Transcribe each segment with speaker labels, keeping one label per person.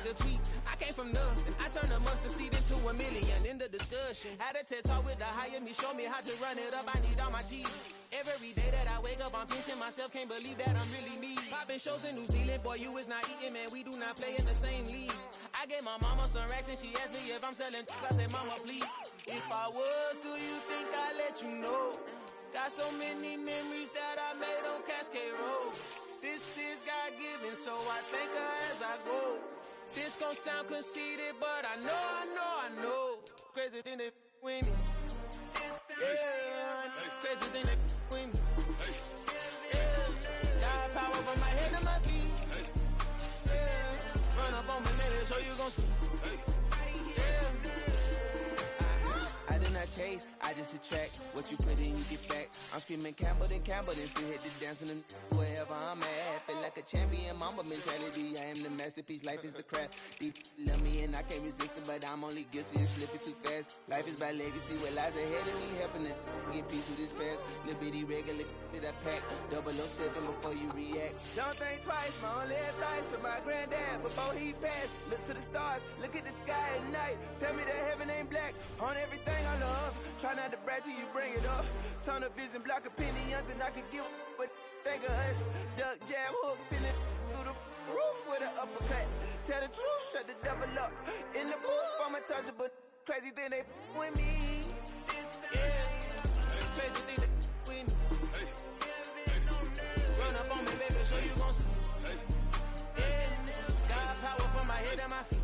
Speaker 1: like a tweet. I came from nothing. I turned a mustard seed into $1 million in the discussion. Had a TED talk with the higher me, show me how to run it up. I need all my cheese. Every day that I wake up, I'm pinching myself. Can't believe that I'm really me. Popping shows in New Zealand, boy, you is not eating, man. We do not play in the same league. I gave my mama some racks and she asked me if I'm selling. I said, mama, please. If I was, do you think I'd let you know? Got so many memories that I made on Cascade Road. This is God-given, so I thank her as I go. This gon' sound conceited, but I know. Crazy thing that with me. Yeah, crazy thing that with me. Yeah, got power from my head to my feet. Yeah, run up on me, maybe, so you gon' see. Yeah. I did not chase, I just attract. What you put in, you get back. I'm screaming Campbell, then still hit the dancing and wherever I'm at. Feel like a champion, mamba mentality. I am the masterpiece, life is the crap. These love me and I can't resist it, but I'm only guilty of slipping too fast. Life is by legacy, what lies ahead of me, helping to get peace with this past. Little bitty regular that I pack, 007 before you react. Don't think twice, my only advice for my granddad before he passed. Look to the stars, look at the sky at night. Tell me that heaven ain't black on everything I love. Try not to brag till you bring it up. Tunnel vision, block opinions, and I could give but think of us. Duck, jab, hook, send it through the roof with an uppercut. Tell the truth, shut the devil up. In the booth, I'm untouchable. Crazy thing they with me. Yeah, crazy thing they with me. Run up on me, baby, so you gon' see. Yeah, got power from my head and my feet.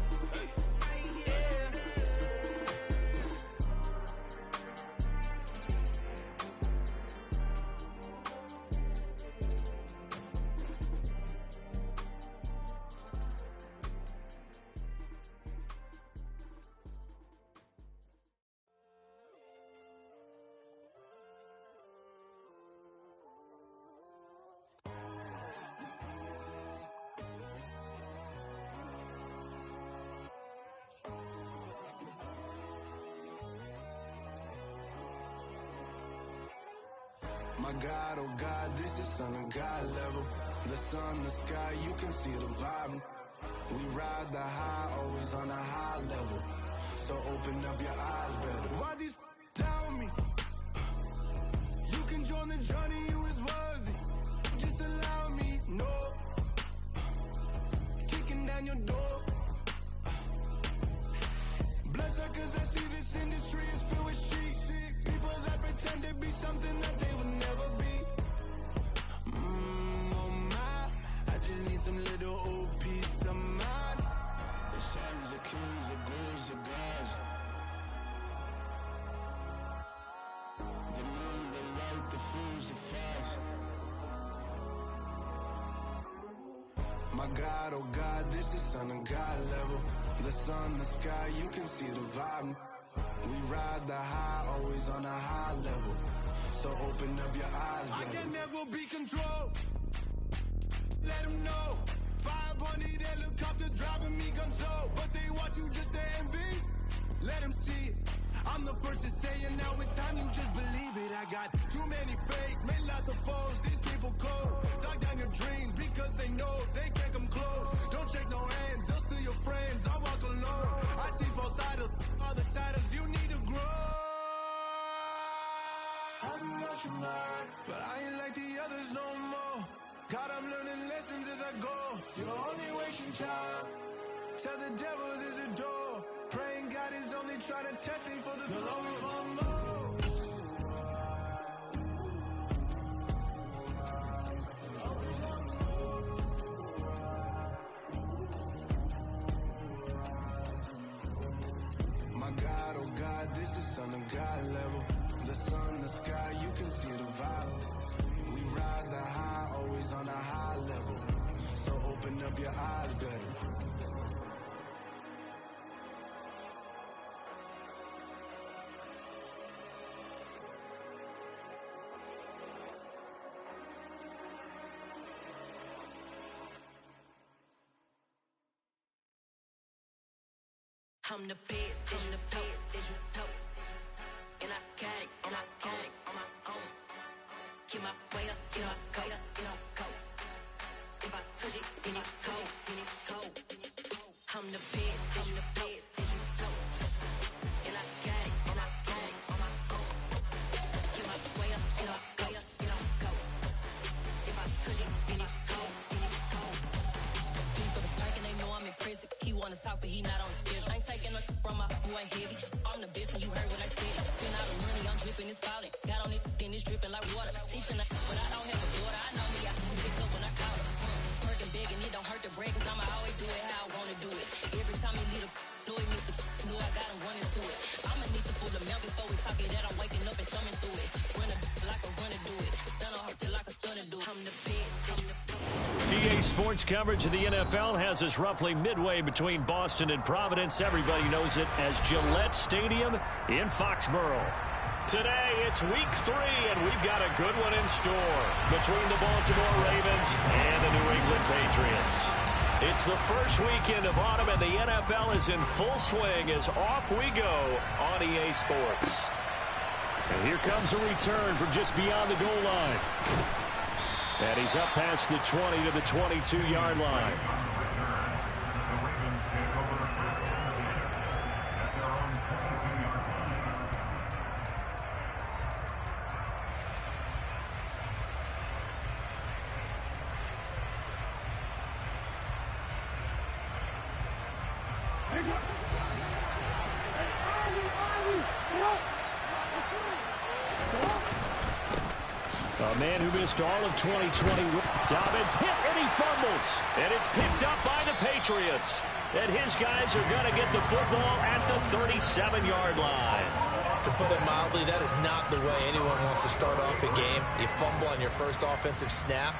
Speaker 2: My God, oh God, this is Son of God level. The sun, the sky, you can see the vibe. We ride the high, always on a high level. So open up your eyes better. Why these tell me? You can join the journey, you is worthy. Just allow me, no. Kicking down your door. Bloodsuckers, I see this industry is filled with sheep. People that pretend to be something that they would never be. Oh my, I just need some little old peace of mind. The sons of kings, the ghouls, the gods. The moon, the light, the fools, the fogs. My God, oh God, this is Son of God level. The sun, the sky, you can see the vibe. We ride the high, always on a high level. So open up your eyes, baby. I can never be controlled. Let them know. 500 helicopters driving me gonzo. But they want you just to envy. Let them see it. I'm the first to say it, now it's time you just believe it. I got too many fakes, made lots of foes. These people cold. Talk down your dreams because they know they can't come close. Don't shake no hands, they'll steal your friends. I walk alone. I see false idols, all the titles you need to grow. Have you lost your mind? But I ain't like the others no more. God, I'm learning lessons as I go. You're only wasting time. Tell the devil there's a door. Praying God is only trying to test me for the glory of more. My God, oh God, this is Son of God level. The sun, the sky, you can see the vibe. We ride the high, always on a high level. So open up your eyes better.
Speaker 3: I'm the best, I'm the best, and I got it, and I own it on my own. Get my way up, get my go, get my go. If I touch it, then it's cold, then it's cold. I'm the best, I'm the best, and you know it. And I got it, and I got it on my own. Get my way up, and I go, and I go. If I touch it, then it's cold, then it's cold. He for the prank and they know I'm impressive. He wanna talk, but he not on the schedule. I ain't taking nothing from my boy heavy. I'm the best, and you heard what I said. Spend all the money, I'm dripping, it's falling. Got on it, then it's dripping like water. Teaching her, but I don't have a daughter. I know me, I can pick up when I call her. Working big and it don't hurt to break, cause I'ma always do it how I wanna do it. Every time he lead a do it, Mr. Know I got him running to it. I'ma need to pull the mail before we talk it that I'm waking up and thumbing through it. Run a like a runner do it. Stun on her till like a stunner do it. I'm the best, I'm the best.
Speaker 4: EA Sports coverage of the NFL has us roughly midway between Boston and Providence. Everybody knows it as Gillette Stadium in Foxborough. Today, it's week 3, and we've got a good one in store between the Baltimore Ravens and the New England Patriots. It's the first weekend of autumn, and the NFL is in full swing as off we go on EA Sports. And here comes a return from just beyond the goal line. And he's up past the 20 to the 22-yard line. A man who missed all of 2020. Dobbins hit and he fumbles. And it's picked up by the Patriots. And his guys are going to get the football at the 37-yard line.
Speaker 5: To put it mildly, that is not the way anyone wants to start off a game. You fumble on your first offensive snap.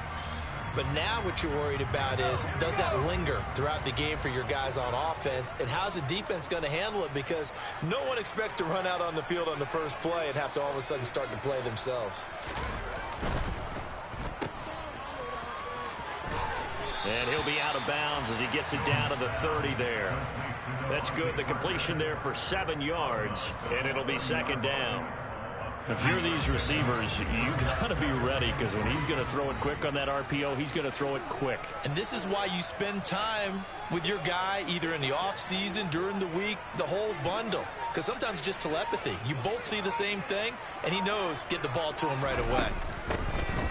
Speaker 5: But now what you're worried about is, does that linger throughout the game for your guys on offense? And how's the defense going to handle it? Because no one expects to run out on the field on the first play and have to all of a sudden start to play themselves.
Speaker 4: And he'll be out of bounds as he gets it down to the 30 there. That's good. The completion there for 7 yards, and it'll be second down. If you're these receivers, you got to be ready, because when he's going to throw it quick on that RPO, he's going to throw it quick.
Speaker 5: And this is why you spend time with your guy either in the offseason, during the week, the whole bundle. Because sometimes it's just telepathy. You both see the same thing, and he knows get the ball to him right away.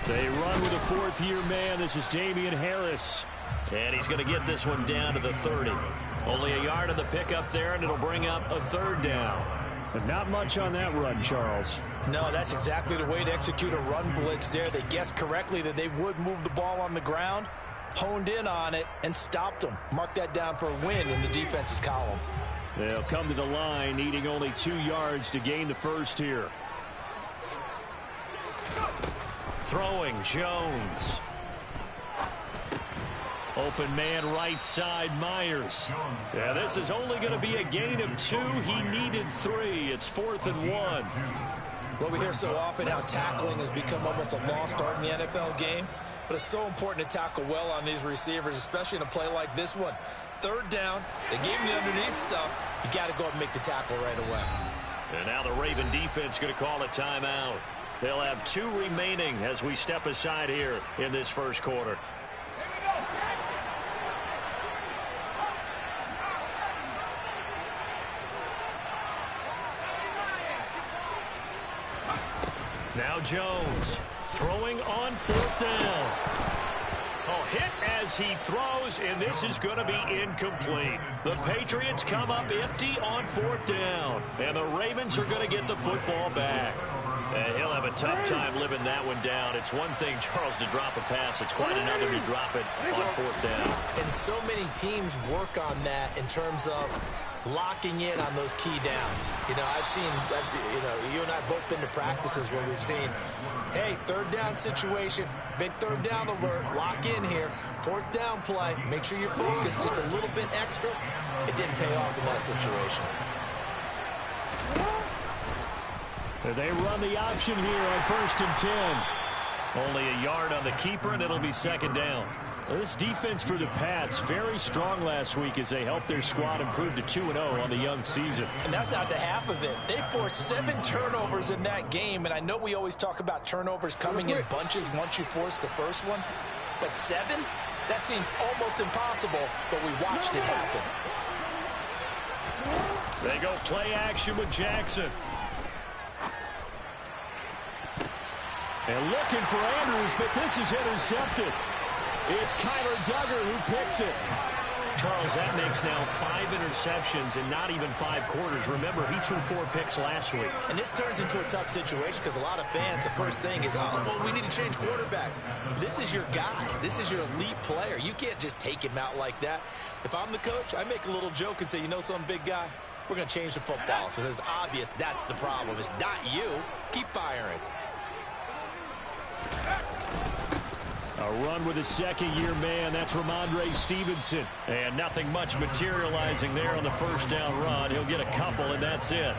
Speaker 4: They run with a fourth-year man. This is Damian Harris. And he's going to get this one down to the 30. Only a yard of the pickup there, and it'll bring up a third down. But not much on that run, Charles.
Speaker 5: No, that's exactly the way to execute a run blitz there. They guessed correctly that they would move the ball on the ground, honed in on it, and stopped them. Mark that down for a win in the defense's column.
Speaker 4: They'll come to the line, needing only 2 yards to gain the first here. Throwing, Jones. Open man right side, Myers. Yeah, this is only going to be a gain of 2. He needed 3. It's 4th and 1.
Speaker 5: Well, we hear so often how tackling has become almost a lost art in the NFL game. But it's so important to tackle well on these receivers, especially in a play like this one. Third down, they gave him the underneath stuff. You got to go up and make the tackle right away.
Speaker 4: And now the Raven defense going to call a timeout. They'll have 2 remaining as we step aside here in this first quarter. Now Jones throwing on 4th down. Oh, hit as he throws, and this is going to be incomplete. The Patriots come up empty on 4th down, and the Ravens are going to get the football back. And he'll have a tough time living that one down. It's one thing, Charles, to drop a pass. It's quite another to drop it on 4th down.
Speaker 5: And so many teams work on that in terms of locking in on those key downs. You know, I've seen, you and I both been to practices where we've seen, hey, 3rd down situation, big 3rd down alert, lock in here, 4th down play, make sure you're focused just a little bit extra. It didn't pay off in that situation.
Speaker 4: They run the option here on 1st and 10. Only a yard on the keeper, and it'll be second down. This defense for the Pats, very strong last week as they helped their squad improve to 2-0 on the young season.
Speaker 5: And that's not the half of it. They forced 7 turnovers in that game, and I know we always talk about turnovers coming in bunches once you force the first one, but 7? That seems almost impossible, but we watched it happen.
Speaker 4: They go play action with Jackson. And looking for Andrews, but this is intercepted. It's Kyler Duggar who picks it. Charles, that makes now 5 interceptions in not even 5 quarters. Remember, he threw 4 picks last week.
Speaker 5: And this turns into a tough situation because a lot of fans, the first thing is, oh, well, we need to change quarterbacks. This is your guy. This is your elite player. You can't just take him out like that. If I'm the coach, I make a little joke and say, you know some big guy? We're going to change the football. So it's obvious that's the problem. It's not you. Keep firing.
Speaker 4: A run with a second-year man. That's Ramondre Stevenson. And nothing much materializing there on the first down run. He'll get a couple, and that's it.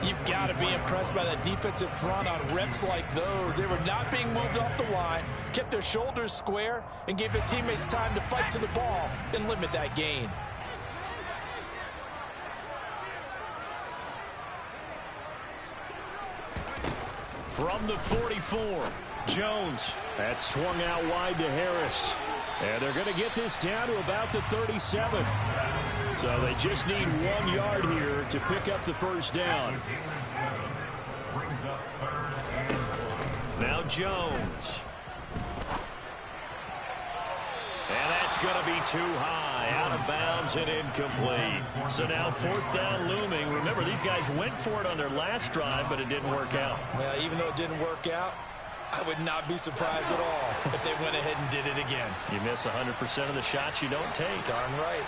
Speaker 6: You've got to be impressed by that defensive front on reps like those. They were not being moved off the line, kept their shoulders square, and gave their teammates time to fight to the ball and limit that gain.
Speaker 4: From the 44, Jones. That's swung out wide to Harris. And they're going to get this down to about the 37. So they just need 1 yard here to pick up the first down. Now Jones. And that's going to be too high, out of bounds and incomplete. So now 4th down looming. Remember, these guys went for it on their last drive, but it didn't work out.
Speaker 5: Well, even though it didn't work out, I would not be surprised at all if they went ahead and did it again.
Speaker 4: You miss 100% of the shots you don't take.
Speaker 5: Darn right.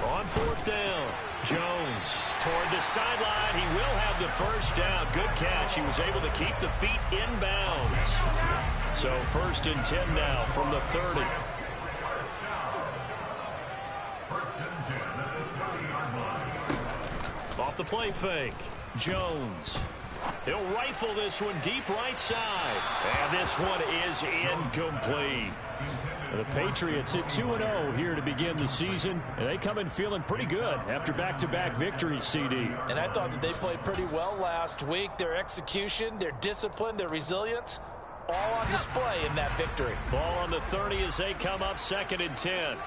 Speaker 4: On 4th down, Jones toward the sideline. He will have the first down. Good catch. He was able to keep the feet inbounds. So 1st and 10 now from the 30. Off the play fake, Jones. He'll rifle this one deep right side. And this one is incomplete. The Patriots at 2-0 here to begin the season. And they come in feeling pretty good after back-to-back victories, CD.
Speaker 6: And I thought that they played pretty well last week. Their execution, their discipline, their resilience, all on display in that victory.
Speaker 4: Ball on the 30 as they come up 2nd and 10.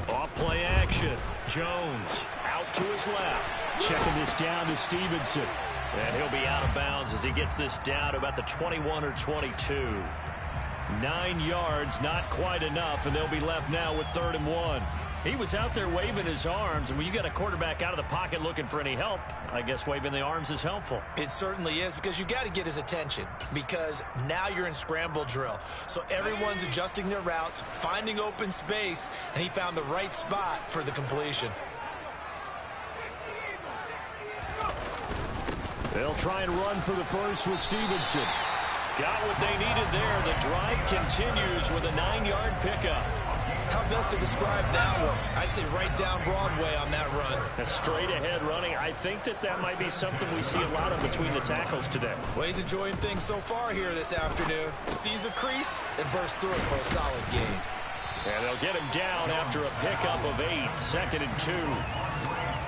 Speaker 4: Off play action. Jones out to his left. Checking this down to Stevenson. And he'll be out of bounds as he gets this down to about the 21 or 22. 9 yards, not quite enough, and they'll be left now with 3rd and 1. He was out there waving his arms, and when you got a quarterback out of the pocket looking for any help, I guess waving the arms is helpful.
Speaker 5: It certainly is, because you got to get his attention, because now you're in scramble drill. So everyone's adjusting their routes, finding open space, and he found the right spot for the completion.
Speaker 4: They'll try and run for the first with Stevenson. Got what they needed there. The drive continues with a 9-yard pickup.
Speaker 5: How best to describe that one? I'd say right down Broadway on that run.
Speaker 4: A straight ahead running. I think that might be something we see a lot of between the tackles today.
Speaker 5: Well, he's enjoying things so far here this afternoon. Sees a crease and bursts through it for a solid gain.
Speaker 4: And they'll get him down after a pickup of 8, 2nd and 2.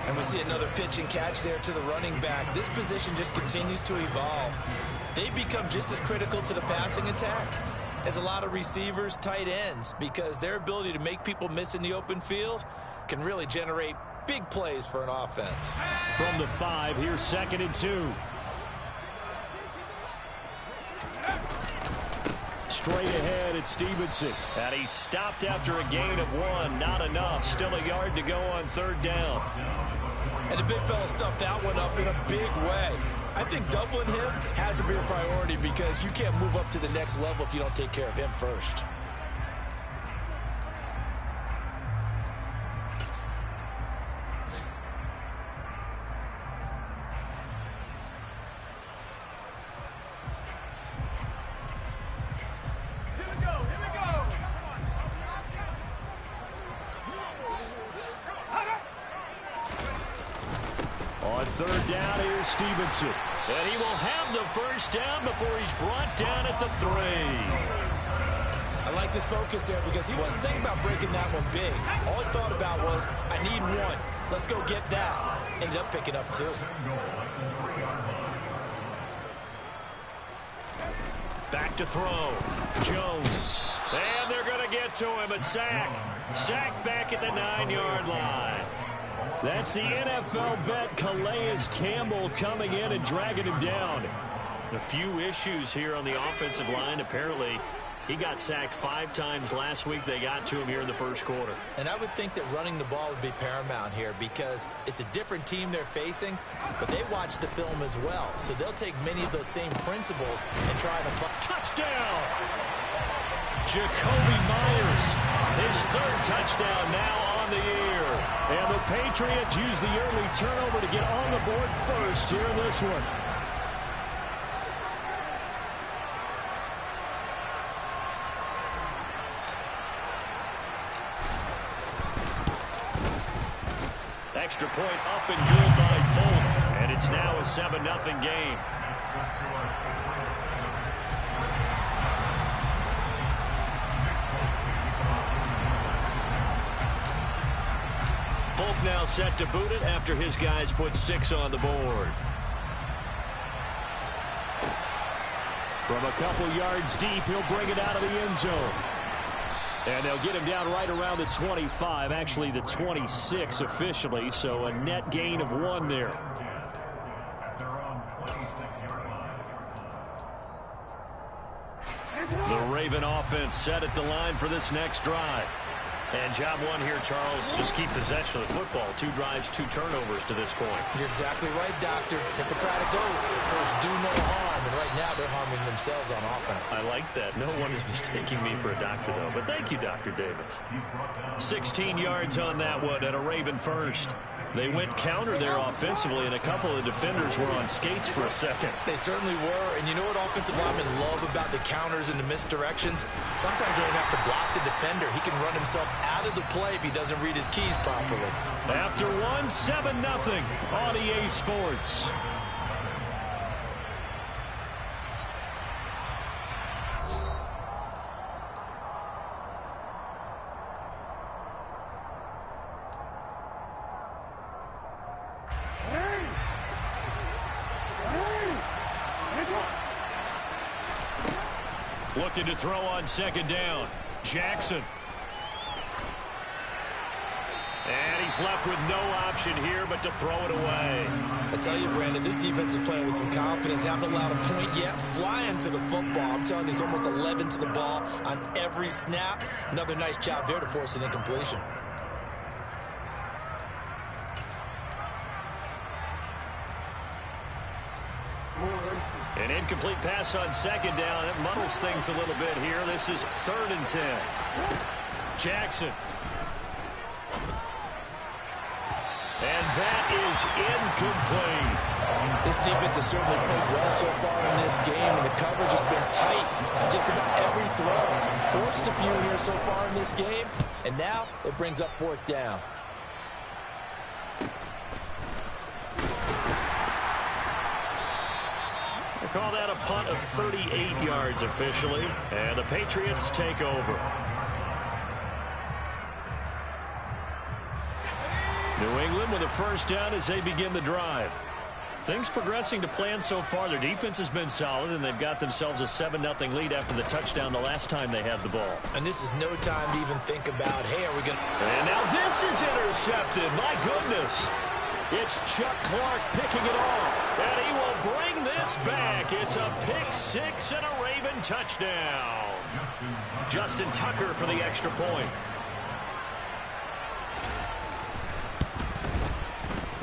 Speaker 5: And we see another pitch and catch there to the running back. This position just continues to evolve. They become just as critical to the passing attack as a lot of receivers, tight ends, because their ability to make people miss in the open field can really generate big plays for an offense.
Speaker 4: From the 5, here's 2nd and 2. Straight ahead at Stevenson. And he stopped after a gain of 1. Not enough. Still a yard to go on 3rd down.
Speaker 5: And the big fella stuffed that one up in a big way. I think doubling him has to be a priority, because you can't move up to the next level if you don't take care of him first.
Speaker 4: On 3rd down, here's Stevenson. And he will have the first down before he's brought down at the 3.
Speaker 5: I liked his focus there because he wasn't thinking about breaking that one big. All he thought about was, I need one. Let's go get that. Ended up picking up 2.
Speaker 4: Back to throw. Jones. And they're going to get to him. A sack. Sacked back at the 9-yard line. That's the NFL vet Calais Campbell coming in and dragging him down. A few issues here on the offensive line. Apparently, he got sacked 5 times last week. They got to him here in the first quarter.
Speaker 5: And I would think that running the ball would be paramount here because it's a different team they're facing, but they watch the film as well. So they'll take many of those same principles and try to apply.
Speaker 4: Touchdown! Jacoby Myers, his 3rd touchdown now on the year. And the Patriots use the early turnover to get on the board first here in this one. Extra point up and good by Folk. And it's now a 7-0 game. Folk now set to boot it after his guys put 6 on the board. From a couple yards deep, he'll bring it out of the end zone. And they'll get him down right around the 25, actually the 26 officially, so a net gain of 1 there. The Raven offense set at the line for this next drive. And job 1 here, Charles, just keep possession of the football. 2 drives, 2 turnovers to this point.
Speaker 5: You're exactly right, Doctor. Hippocratic oath. First, do no harm. And right now, they're harming themselves on offense.
Speaker 4: I like that. No one is mistaking me for a doctor, though. But thank you, Dr. Davis. 16 yards on that one and a Raven first. They went counter there offensively, and a couple of defenders were on skates for a second.
Speaker 5: They certainly were. And you know what offensive linemen love about the counters and the misdirections? Sometimes you don't have to block the defender. He can run himself out of the play if he doesn't read his keys properly.
Speaker 4: After 1, 7-0 on EA Sports. Looking to throw on 2nd down. Jackson. And he's left with no option here but to throw it away.
Speaker 5: I tell you, Brandon, this defense is playing with some confidence. Haven't allowed a point yet. Flying to the football. I'm telling you, it's almost 11 to the ball on every snap. Another nice job there to force an incompletion.
Speaker 4: An incomplete pass on 2nd down. That muddles things a little bit here. This is 3rd and 10. Jackson. And that is incomplete.
Speaker 6: This defense has certainly played well so far in this game, and the coverage has been tight on just about every throw. Forced a few here so far in this game, and now it brings up 4th down.
Speaker 4: They call that a punt of 38 yards officially, and the Patriots take over. New England with a 1st down as they begin the drive. Things progressing to plan so far. Their defense has been solid, and they've got themselves a 7-0 lead after the touchdown the last time they had the ball.
Speaker 5: And this is no time to even think about, hey, are we going to...
Speaker 4: And now this is intercepted. My goodness. It's Chuck Clark picking it off, and he will bring this back. It's a pick 6 and a Raven touchdown. Justin Tucker for the extra point.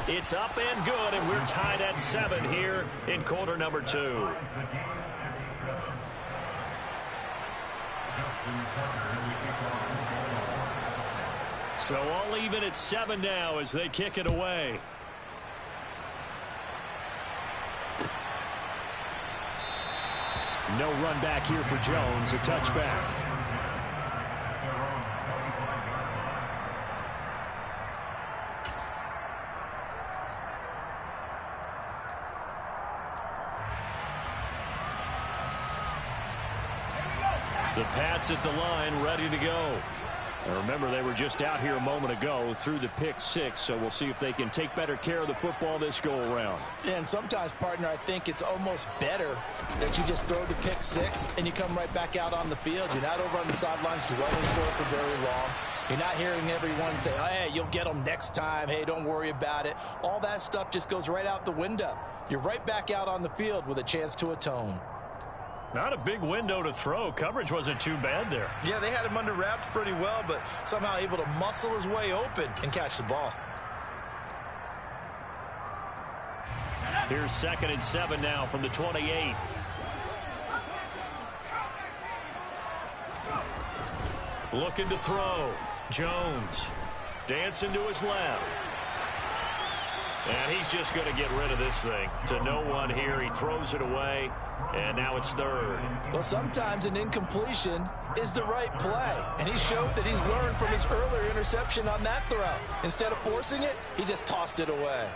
Speaker 4: It's up and good, and we're tied at 7 here in quarter number 2. So all even at 7 now as they kick it away. No run back here for Jones, a touchback. The Pats at the line, ready to go. And remember, they were just out here a moment ago through the pick six, so we'll see if they can take better care of the football this go-around.
Speaker 6: Yeah, and sometimes, partner, I think it's almost better that you just throw the pick six and you come right back out on the field. You're not over on the sidelines dwelling for it for very long. You're not hearing everyone say, oh, hey, you'll get them next time. Hey, don't worry about it. All that stuff just goes right out the window. You're right back out on the field with a chance to atone.
Speaker 4: Not a big window to throw. Coverage wasn't too bad there.
Speaker 5: Yeah, they had him under wraps pretty well, but somehow able to muscle his way open and catch the ball.
Speaker 4: Here's 2nd and 7 now from the 28. Looking to throw. Jones dancing to his left. And he's just going to get rid of this thing. To no one here. He throws it away. And now it's 3rd.
Speaker 6: Well, sometimes an incompletion is the right play. And he showed that he's learned from his earlier interception on that throw. Instead of forcing it, he just tossed it away.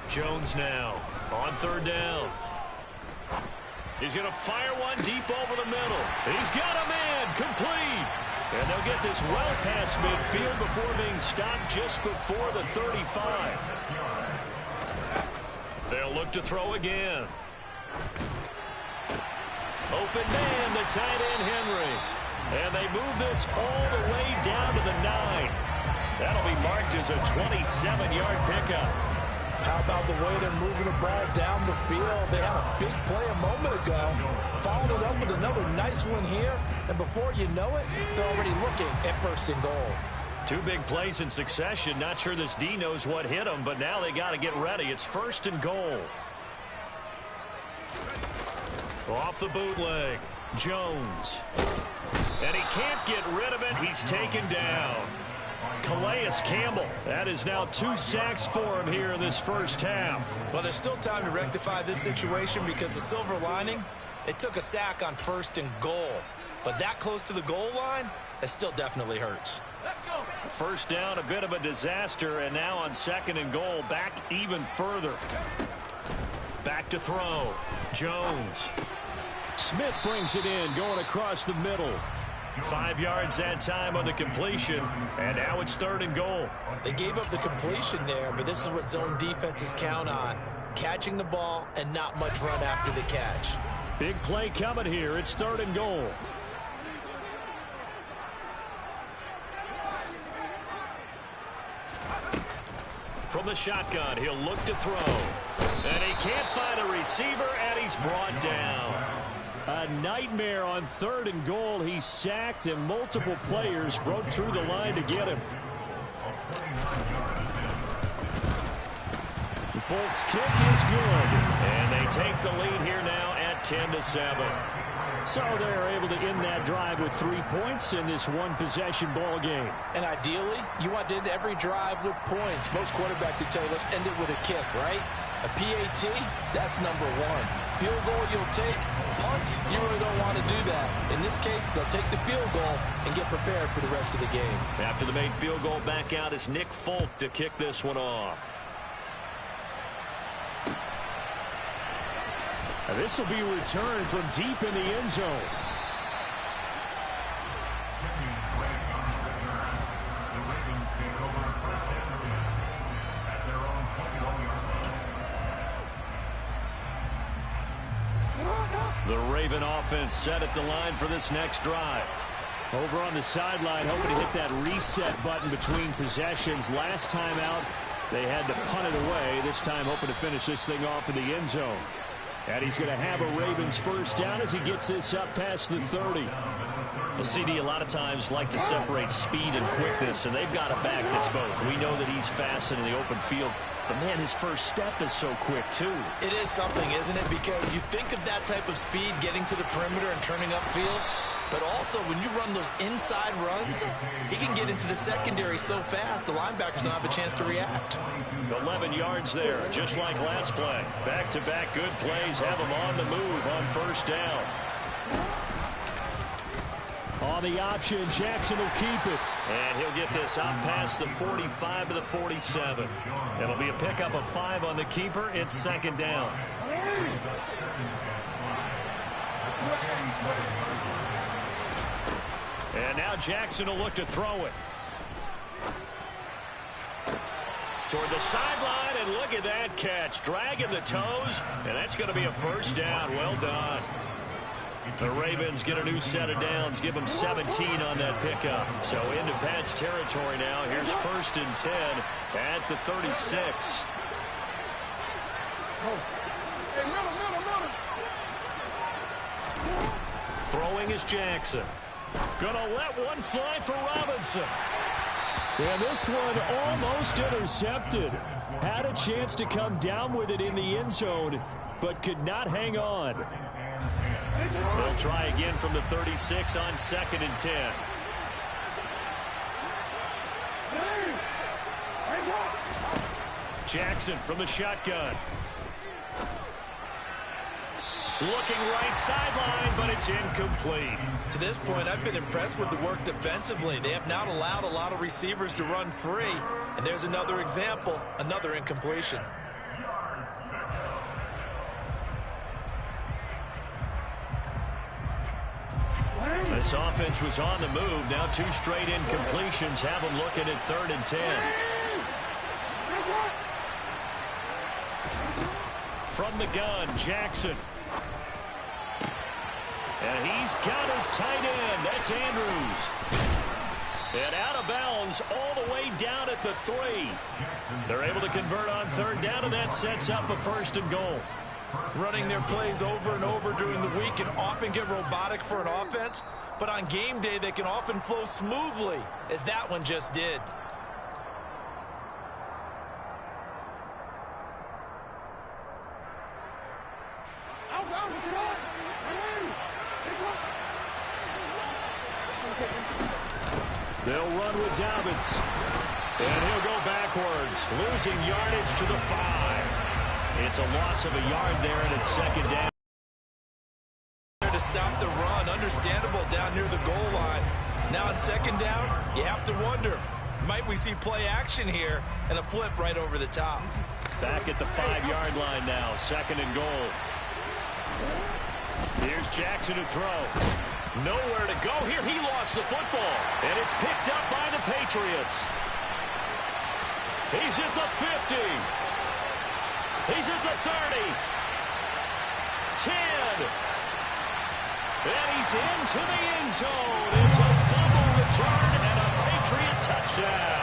Speaker 4: Jones now on 3rd down. He's going to fire one deep over the middle. He's got a man complete. And they'll get this well past midfield before being stopped just before the 35. They'll look to throw again. Open man, the tight end Henry. And they move this all the way down to the 9. That'll be marked as a 27-yard pickup.
Speaker 6: How about the way they're moving the ball down the field? They had a big play a moment ago. Followed it up with another nice one here. And before you know it, they're already looking at 1st and goal.
Speaker 4: 2 big plays in succession. Not sure this D knows what hit them, but now they got to get ready. It's 1st and goal. Off the bootleg. Jones. And he can't get rid of it. He's taken down. Calais Campbell. That is now 2 sacks for him here in this first half.
Speaker 5: Well, there's still time to rectify this situation because the silver lining, they took a sack on 1st and goal. But that close to the goal line, it still definitely hurts.
Speaker 4: First down, a bit of a disaster, and now on 2nd and goal, back even further. Back to throw. Jones. Smith brings it in, going across the middle. 5 yards that time on the completion, and now it's 3rd and goal.
Speaker 5: They gave up the completion there, but this is what zone defenses count on. Catching the ball and not much run after the catch.
Speaker 4: Big play coming here. It's 3rd and goal. From the shotgun, he'll look to throw. And he can't find a receiver, and he's brought down. A nightmare on 3rd and goal. He's sacked, and multiple players broke through the line to get him. The Folks kick is good, and they take the lead here now at 10-7. So they're able to end that drive with 3 points in this one-possession ball game.
Speaker 6: And ideally, you want to end every drive with points. Most quarterbacks would tell you, let's end it with a kick, right? A PAT, that's number 1. Field goal you'll take. Punts, you really don't want to do that. In this case, they'll take the field goal and get prepared for the rest of the game.
Speaker 4: After the made field goal, back out is Nick Folk to kick this one off. Now this will be returned from deep in the end zone. The Raven offense set at the line for this next drive. Over on the sideline, hoping to hit that reset button between possessions. Last time out, they had to punt it away. This time, hoping to finish this thing off in the end zone. And he's going to have a Ravens first down as he gets this up past the 30. The CD a lot of times like to separate speed and quickness, and they've got a back that's both. We know that he's fast in the open field. But, man, his first step is so quick, too.
Speaker 5: It is something, isn't it? Because you think of that type of speed getting to the perimeter and turning upfield. But also, when you run those inside runs, he can get into the secondary so fast, the linebackers don't have a chance to react.
Speaker 4: 11 yards there, just like last play. Back-to-back good plays have him on the move on first down. On the option, Jackson will keep it. And he'll get this out past the 45 to the 47. It'll be a pickup of 5 on the keeper. It's second down. And now Jackson will look to throw it. Toward the sideline, and look at that catch. Dragging the toes, and that's going to be a first down. Well done. The Ravens get a new set of downs, give them 17 on that pickup. So into Pat's territory now. Here's 1st and 10 at the 36. Throwing is Jackson. Gonna let one fly for Robinson.
Speaker 7: And this one almost intercepted. Had a chance to come down with it in the end zone, but could not hang on.
Speaker 4: They'll try again from the 36 on 2nd and 10. Jackson from the shotgun. Looking right sideline, but it's incomplete.
Speaker 5: To this point, I've been impressed with the work defensively. They have not allowed a lot of receivers to run free. And there's another example, another incompletion.
Speaker 4: This offense was on the move. Now 2 straight incompletions have them looking at 3rd and 10. From the gun, Jackson. And he's got his tight end. That's Andrews. And out of bounds all the way down at the 3. They're able to convert on 3rd down, and that sets up a 1st and goal.
Speaker 5: Running their plays over and over during the week can often get robotic for an offense, but on game day they can often flow smoothly, as that one just did.
Speaker 7: They'll run with Dobbins.
Speaker 4: And he'll go backwards, losing yardage to the 5. It's a loss of a yard there, and it's 2nd down.
Speaker 5: To stop the run, understandable down near the goal line. Now on 2nd down, you have to wonder, might we see play action here and a flip right over the top?
Speaker 4: Back at the 5-yard line now, 2nd and goal. Here's Jackson to throw. Nowhere to go here. He lost the football, and it's picked up by the Patriots. He's at the 50. He's at the 30. 10. And he's into the end zone. It's a fumble return and a Patriot touchdown.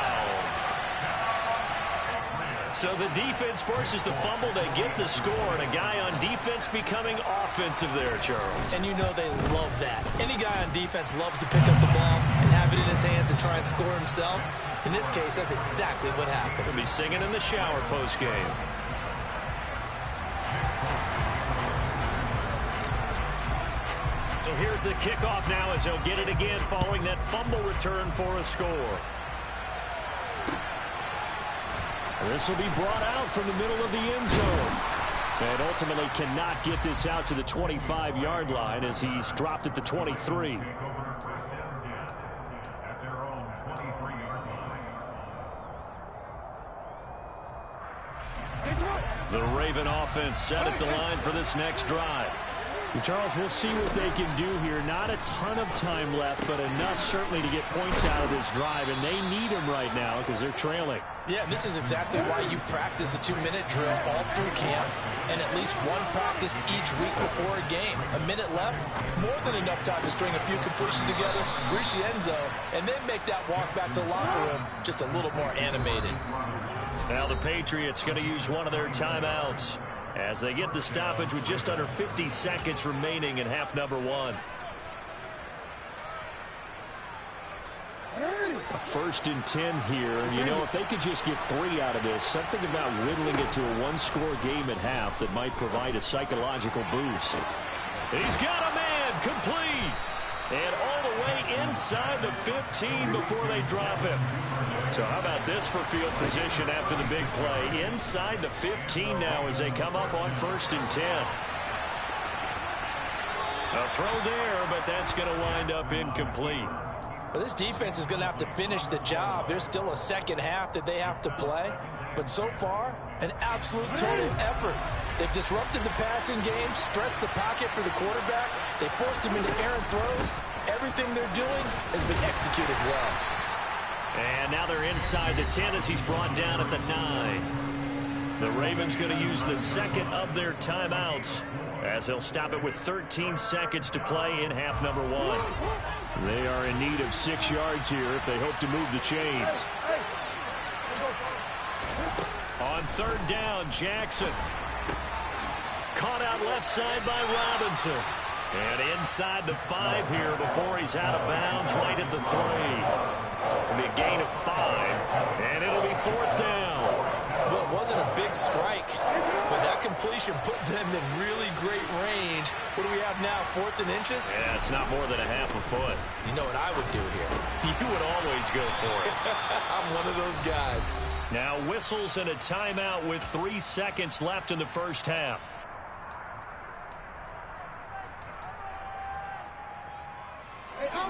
Speaker 4: So the defense forces the fumble. They get the score, and a guy on defense becoming offensive there, Charles.
Speaker 5: And you know they love that. Any guy on defense loves to pick up the ball and have it in his hands and try and score himself. In this case, that's exactly what happened.
Speaker 4: He'll be singing in the shower post-game. So here's the kickoff now as they'll get it again following that fumble return for a score.
Speaker 7: This will be brought out from the middle of the end zone. And ultimately cannot get this out to the 25-yard line as he's dropped at the 23.
Speaker 4: The Raven offense set at the line for this next drive.
Speaker 7: And Charles, we'll see what they can do here. Not a ton of time left, but enough certainly to get points out of this drive. And they need them right now because they're trailing.
Speaker 5: Yeah, this is exactly why you practice a 2-minute drill all through camp and at least one practice each week before a game. A minute left, more than enough time to string a few completions together, reach the end zone, and then make that walk back to the locker room just a little more animated.
Speaker 4: Now the Patriots going to use one of their timeouts as they get the stoppage with just under 50 seconds remaining in half number 1.
Speaker 7: A 1st and 10 here. You know, if they could just get 3 out of this, something about whittling it to a one-score game at half that might provide a psychological boost.
Speaker 4: He's got a man, complete. And all the way inside the 15 before they drop him. So how about this for field position after the big play? Inside the 15 now as they come up on 1st and 10. A throw there, but that's going to wind up incomplete.
Speaker 5: Well, this defense is going to have to finish the job. There's still a second half that they have to play.
Speaker 6: but so far, an absolute total effort. They've disrupted the passing game, stressed the pocket for the quarterback. They forced him into errant throws. Everything they're doing has been executed well.
Speaker 4: And now they're inside the 10 as he's brought down at the 9. The Ravens going to use the second of their timeouts as they'll stop it with 13 seconds to play in half number 1.
Speaker 7: They are in need of 6 yards here if they hope to move the chains.
Speaker 4: On third down, Jackson. Caught out left side by Robinson. And inside the 5 here before he's out of bounds right at the 3. It'll be a gain of 5, and it'll be fourth down.
Speaker 5: Well, it wasn't a big strike, but that completion put them in really great range. What do we have now, 4th and inches?
Speaker 4: Yeah, it's not more than a half a foot.
Speaker 5: You know what I would do here?
Speaker 4: You would always go for it.
Speaker 5: I'm one of those guys.
Speaker 4: Now whistles and a timeout with 3 seconds left in the first half.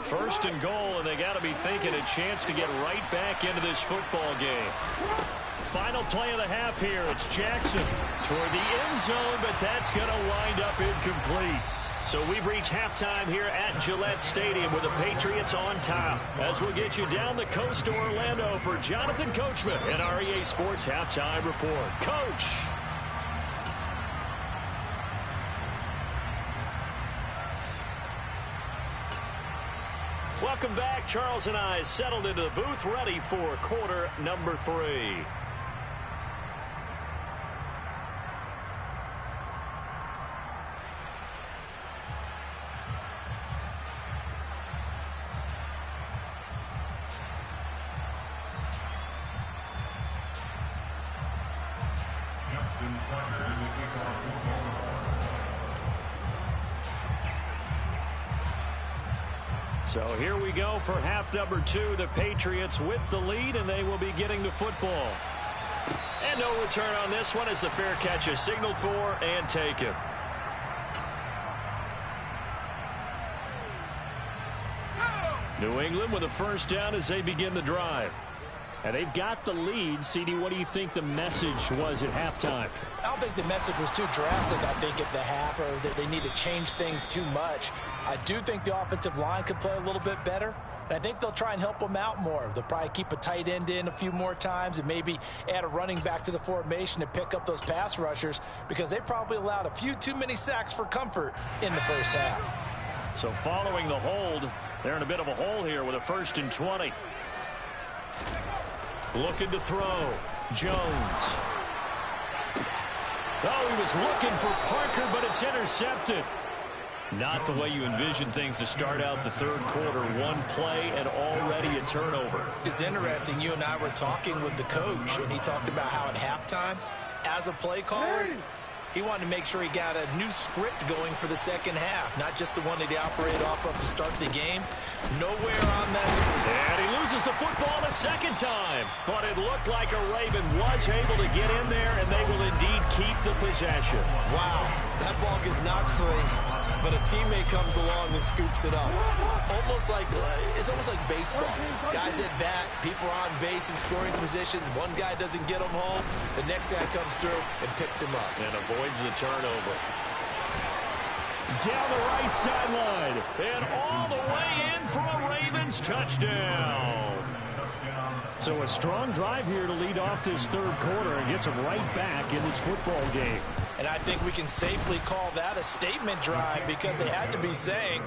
Speaker 4: First and goal, and they got to be thinking a chance to get right back into this football game. Final play of the half here. It's Jackson toward the end zone, but that's going to wind up incomplete. So we've reached halftime here at Gillette Stadium with the Patriots on top. As we'll get you down the coast to Orlando for Jonathan Coachman and our EA Sports Halftime Report. Coach! Welcome back. Charles and I settled into the booth, ready for quarter number 3. So here we go for half number 2. The Patriots with the lead, and they will be getting the football. And no return on this one as the fair catch is signaled for and taken. New England with a first down as they begin the drive. And they've got the lead. CD, what do you think the message was at halftime?
Speaker 6: I don't think the message was too drastic, I think, at the half, or that they need to change things too much. I do think the offensive line could play a little bit better, and I think they'll try and help them out more. They'll probably keep a tight end in a few more times and maybe add a running back to the formation to pick up those pass rushers, because they probably allowed a few too many sacks for comfort in the first half.
Speaker 4: So following the hold, they're in a bit of a hole here with a 1st and 20. Looking to throw. Jones. Oh, he was looking for Parker, but it's intercepted. Not the way you envision things to start out the third quarter. One play and already a turnover.
Speaker 5: It's interesting. You and I were talking with the coach, and he talked about how at halftime, as a play caller, he wanted to make sure he got a new script going for the second half, not just the one that he operated off of to start the game. Nowhere on that script.
Speaker 4: And he loses the football the second time. But it looked like a Raven was able to get in there, and they will indeed keep the possession.
Speaker 5: Wow, that ball gets knocked free, but a teammate comes along and scoops it up. It's almost like baseball. Guys at bat, people are on base in scoring position. One guy doesn't get him home. The next guy comes through and picks him up.
Speaker 4: And avoids the turnover. Down the right sideline. And all the way in for a Ravens touchdown. So a strong drive here to lead off this third quarter and gets them right back in this football game.
Speaker 6: And I think we can safely call that a statement drive, because they had to be saying,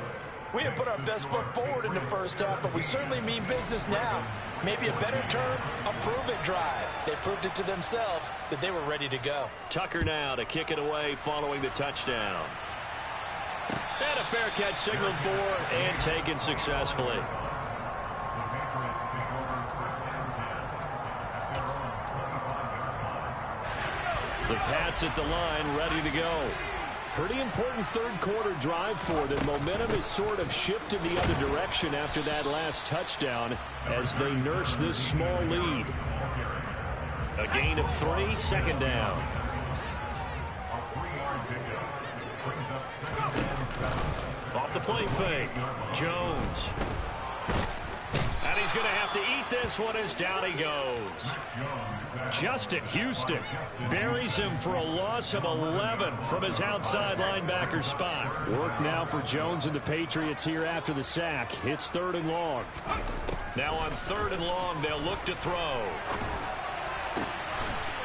Speaker 6: we didn't put our best foot forward in the first half, but we certainly mean business now. Maybe a better term, a prove-it drive. They proved it to themselves that they were ready to go.
Speaker 4: Tucker now to kick it away following the touchdown. And a fair catch signaled for and taken successfully. The Pats at the line, ready to go. Pretty important third quarter drive for them. Momentum has sort of shifted the other direction after that last touchdown as they nurse this small lead. A gain of 3, second down. Off the play fake. Jones. And he's going to have to eat this one as down he goes. Justin Houston buries him for a loss of 11 from his outside linebacker spot.
Speaker 7: Work now for Jones and the Patriots here after the sack. It's 3rd and long.
Speaker 4: Now on 3rd and long, they'll look to throw.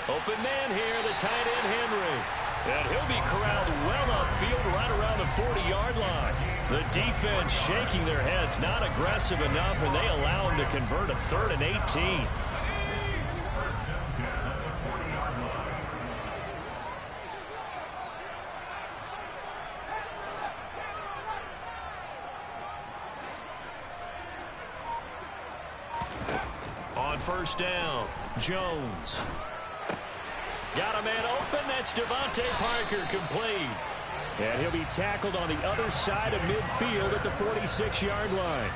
Speaker 4: Open man here, the tight end Henry. And he'll be corralled well upfield right around the 40-yard line. The defense shaking their heads, not aggressive enough, and they allow him to convert a 3rd and 18. On 1st down, Jones. Got a man open. That's Devontae Parker complete.
Speaker 7: And he'll be tackled on the other side of midfield at the 46-yard line.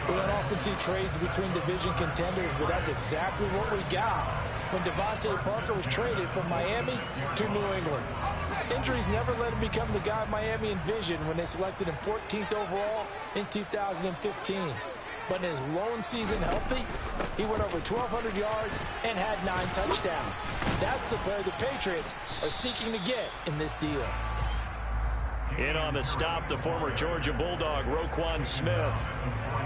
Speaker 6: We don't often see trades between division contenders, but that's exactly what we got when Devontae Parker was traded from Miami to New England. Injuries never let him become the guy Miami envisioned when they selected him 14th overall in 2015. But in his lone season healthy, he went over 1,200 yards and had 9 touchdowns. That's the player the Patriots are seeking to get in this deal.
Speaker 4: In on the stop, the former Georgia Bulldog, Roquan Smith.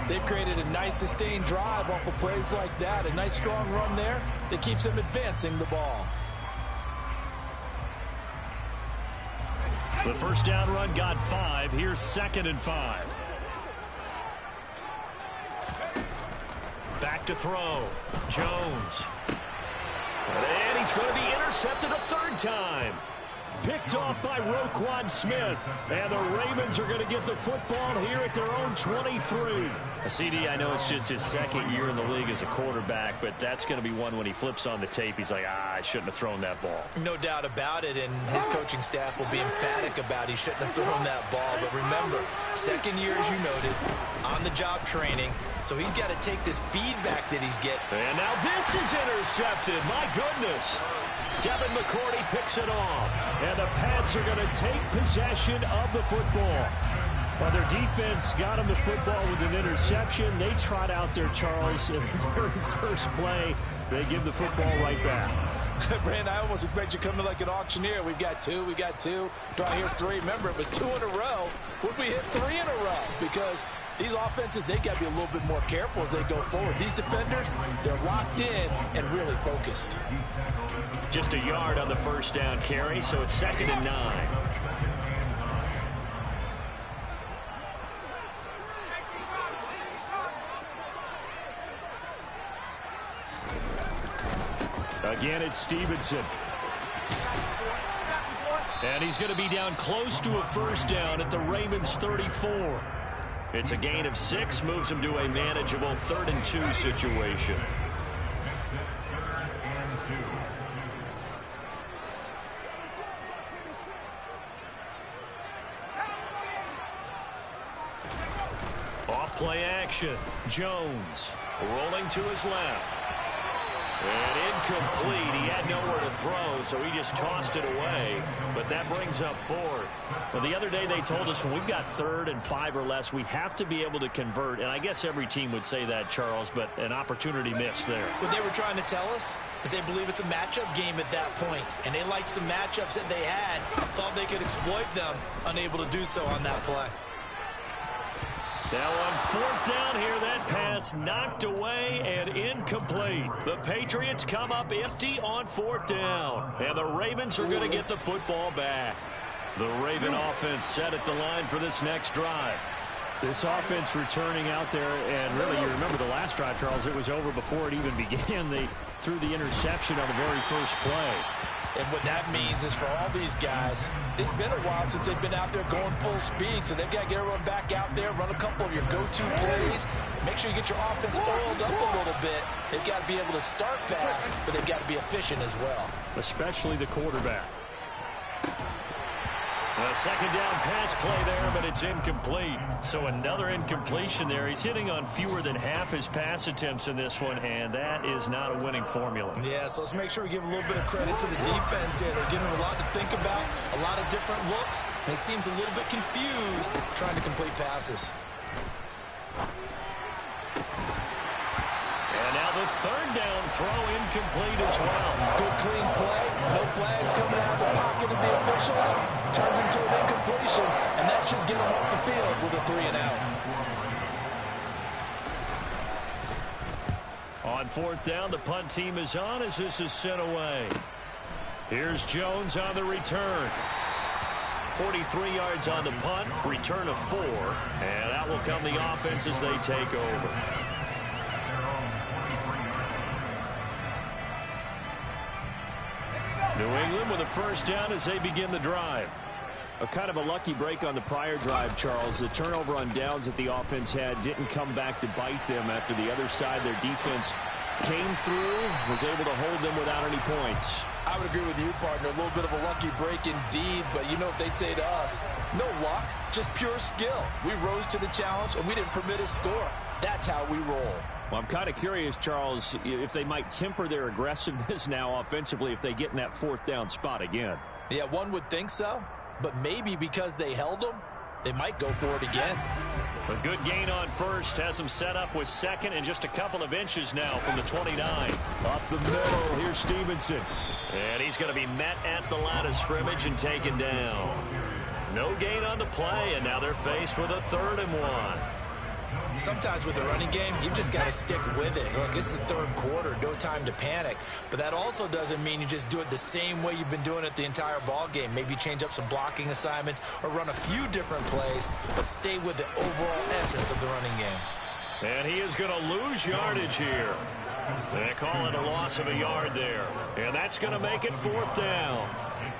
Speaker 6: They've created a nice sustained drive off of plays like that. A nice strong run there that keeps them advancing the ball.
Speaker 4: The 1st down run got 5. Here's 2nd and 5. Back to throw. Jones. And he's going to be intercepted a 3rd time. Picked off by Roquan Smith. And the Ravens are going to get the football here at their own 23. CD, I know it's just his 2nd year in the league as a quarterback, but that's going to be one when he flips on the tape. He's like, I shouldn't have thrown that ball.
Speaker 5: No doubt about it, and his coaching staff will be emphatic about he shouldn't have thrown that ball. But remember, 2nd year, as you noted, on-the-job training, so he's got to take this feedback that he's getting.
Speaker 4: And now this is intercepted. My goodness. Devin McCourty picks it off. And the Pats are going to take possession of the football. Well, their defense got them the football with an interception. They trot out there, Charles, in the very first play. They give the football right back.
Speaker 6: Brand, I almost expect you to come in like an auctioneer. We've got 2, we got 2. Right here, 3. Remember, it was 2 in a row. Would we hit 3 in a row? Because these offenses, they got to be a little bit more careful as they go forward. These defenders, they're locked in and really focused.
Speaker 4: Just a yard on the 1st down carry, so it's 2nd and 9. Again, it's Stevenson. And he's going to be down close to a 1st down at the Ravens 34. It's a gain of 6, moves him to a manageable 3rd and 2 situation. Off play action. Jones rolling to his left. And incomplete. He had nowhere to throw, so he just tossed it away. But that brings up 4th. Well, the other day they told us when we've got 3rd and 5 or less, we have to be able to convert. And I guess every team would say that, Charles, but an opportunity missed there.
Speaker 5: What they were trying to tell us is they believe it's a matchup game at that point. And they liked some matchups that they had, thought they could exploit them, unable to do so on that play.
Speaker 4: Now on 4th down here, that pass knocked away and incomplete. The Patriots come up empty on 4th down. And the Ravens are going to get the football back. The Raven offense set at the line for this next drive.
Speaker 7: This offense returning out there, and really, you remember the last drive, Charles, it was over before it even began. They threw the interception on the very first play.
Speaker 6: And what that means is for all these guys, it's been a while since they've been out there going full speed, so they've got to get everyone back out there, run a couple of your go-to plays, make sure you get your offense oiled up a little bit. They've got to be able to start fast, but they've got to be efficient as well.
Speaker 7: Especially the quarterback.
Speaker 4: A 2nd down pass play there, but it's incomplete. So another incompletion there. He's hitting on fewer than half his pass attempts in this one, and that is not a winning formula.
Speaker 5: Yeah, so let's make sure we give a little bit of credit to the defense here. They're giving him a lot to think about, a lot of different looks, and he seems a little bit confused trying to complete passes.
Speaker 4: And now the third down throw incomplete as well.
Speaker 6: Good clean play. No flags coming out of the pocket of the officials. Turns into an incompletion, and that should get him off the field with a 3-and-out.
Speaker 4: On fourth down, the punt team is on as this is sent away. Here's Jones on the return. 43 yards on the punt, return of 4, and that will come the offense as they take over. New England with a first down as they begin the drive. A kind of a lucky break on the prior drive, Charles. The turnover on downs that the offense had didn't come back to bite them after the other side. Their defense came through, was able to hold them without any points.
Speaker 6: I would agree with you, partner. A little bit of a lucky break indeed, but you know what they'd say to us? No luck, just pure skill. We rose to the challenge, and we didn't permit a score. That's how we roll.
Speaker 4: Well, I'm kind of curious, Charles, if they might temper their aggressiveness now offensively if they get in that fourth down spot again.
Speaker 6: Yeah, one would think so, but maybe because they held them, they might go for it again.
Speaker 4: A good gain on first has them set up with second and just a couple of inches now from the 29. Up the middle, here's Stevenson. And he's going to be met at the line of scrimmage and taken down. No gain on the play, and now they're faced with a 3rd and 1.
Speaker 5: Sometimes with the running game, you've just got to stick with it. Look, it's the third quarter, no time to panic. But that also doesn't mean you just do it the same way you've been doing it the entire ball game. Maybe change up some blocking assignments or run a few different plays, but stay with the overall essence of the running game.
Speaker 4: And he is going to lose yardage here. They call it a loss of a yard there. And that's going to make it 4th down.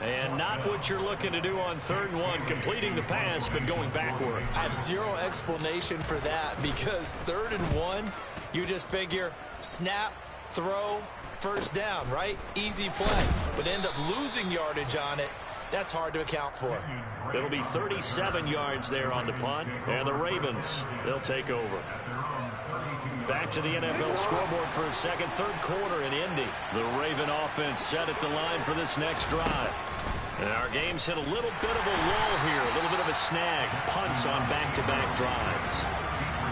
Speaker 4: And not what you're looking to do on 3rd and 1, completing the pass, but going backward.
Speaker 5: I have zero explanation for that because 3rd and 1, you just figure snap, throw, first down, right? Easy play. But end up losing yardage on it. That's hard to account for.
Speaker 4: It'll be 37 yards there on the punt, and the Ravens, they'll take over. Back to the NFL scoreboard for a second, 3rd quarter in Indy. The Raven offense set at the line for this next drive. And our game's hit a little bit of a lull here, a little bit of a snag. Punts on back-to-back drives.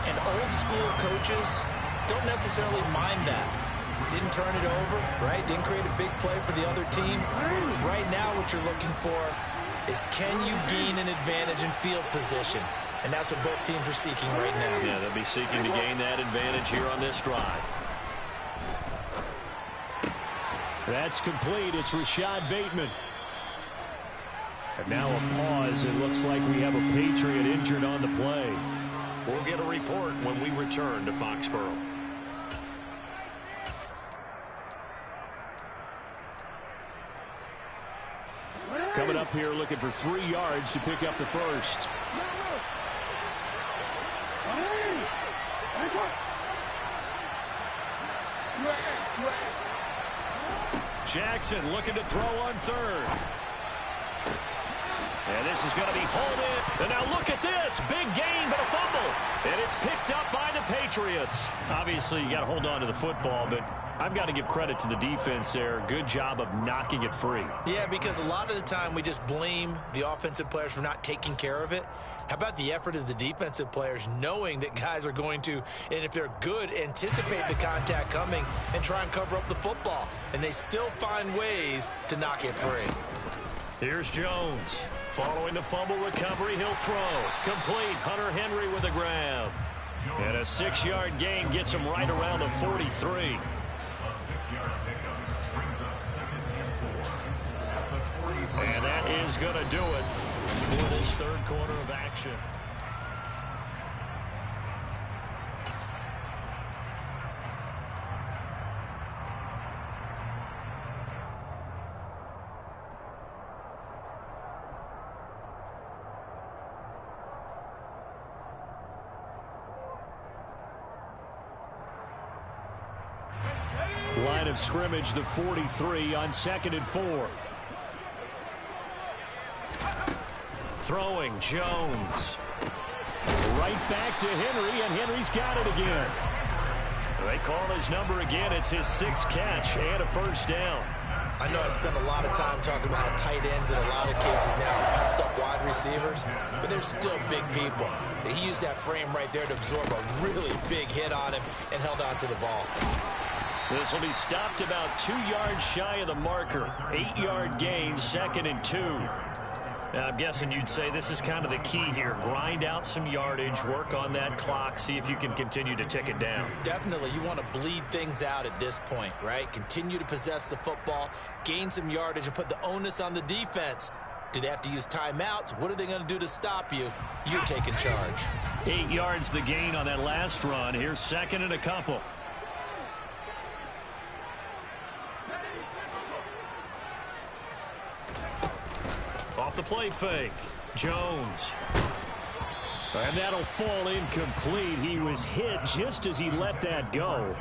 Speaker 5: And old school coaches don't necessarily mind that. Didn't turn it over, right? Didn't create a big play for the other team. Right now what you're looking for is can you gain an advantage in field position? And that's what both teams are seeking right now.
Speaker 4: Yeah, they'll be seeking to gain that advantage here on this drive. That's complete. It's Rashad Bateman. And now a pause. It looks like we have a Patriot injured on the play. We'll get a report when we return to Foxborough. Coming up here looking for 3 yards to pick up the first. Jackson looking to throw on 3rd. And this is going to be hauled in. And now look at this. Big gain, but a fumble. And it's picked up by the Patriots. Obviously, you got to hold on to the football, but I've got to give credit to the defense there. Good job of knocking it free.
Speaker 5: Yeah, because a lot of the time we just blame the offensive players for not taking care of it. How about the effort of the defensive players knowing that guys are going to, and if they're good, anticipate the contact coming and try and cover up the football. And they still find ways to knock it free.
Speaker 4: Here's Jones. Following the fumble recovery, he'll throw. Complete. Hunter Henry with a grab. And a 6-yard gain gets him right around the 43. And that is going to do it for this 3rd quarter of action. Line of scrimmage, the 43 on 2nd and 4. Throwing, Jones. Right back to Henry, and Henry's got it again. They call his number again. It's his 6th catch and a first down.
Speaker 5: I know I spent a lot of time talking about how tight ends in a lot of cases now are pumped up wide receivers, but they're still big people. He used that frame right there to absorb a really big hit on him and held on to the ball.
Speaker 4: This will be stopped about 2 yards shy of the marker. 8-yard gain, 2nd and 2. Now, I'm guessing you'd say this is kind of the key here. Grind out some yardage, work on that clock, see if you can continue to tick it down.
Speaker 5: Definitely. You want to bleed things out at this point, right? Continue to possess the football, gain some yardage, and put the onus on the defense. Do they have to use timeouts? What are they going to do to stop you? You're taking charge.
Speaker 4: 8 yards the gain on that last run. Here's 2nd and a couple. Off the play fake. Jones. And that'll fall incomplete. He was hit just as he let that go.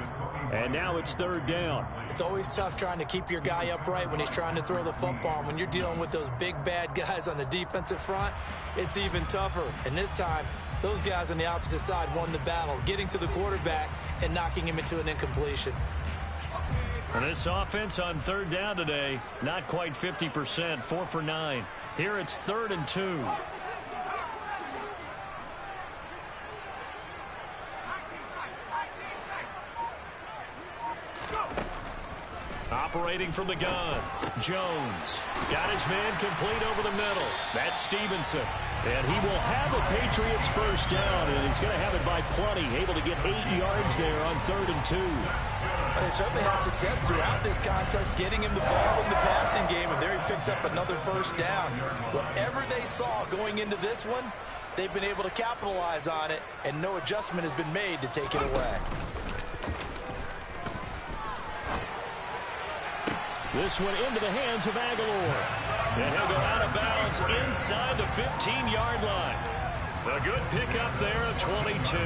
Speaker 4: And now it's 3rd down.
Speaker 5: It's always tough trying to keep your guy upright when he's trying to throw the football. When you're dealing with those big, bad guys on the defensive front, it's even tougher. And this time, those guys on the opposite side won the battle, getting to the quarterback and knocking him into an incompletion.
Speaker 4: And this offense on 3rd down today, not quite 50%, 4 for 9. Here it's 3rd and 2. Operating from the gun. Jones got his man complete over the middle. That's Stevenson. And he will have a Patriots 1st down, and he's going to have it by plenty. Able to get 8 yards there on 3rd and 2.
Speaker 6: They certainly had success throughout this contest, getting him the ball in the passing game, and there he picks up another 1st down. Whatever they saw going into this one, they've been able to capitalize on it, and no adjustment has been made to take it away.
Speaker 4: This one into the hands of Aguilar. And he'll go out of bounds inside the 15-yard line. A good pickup there at 22.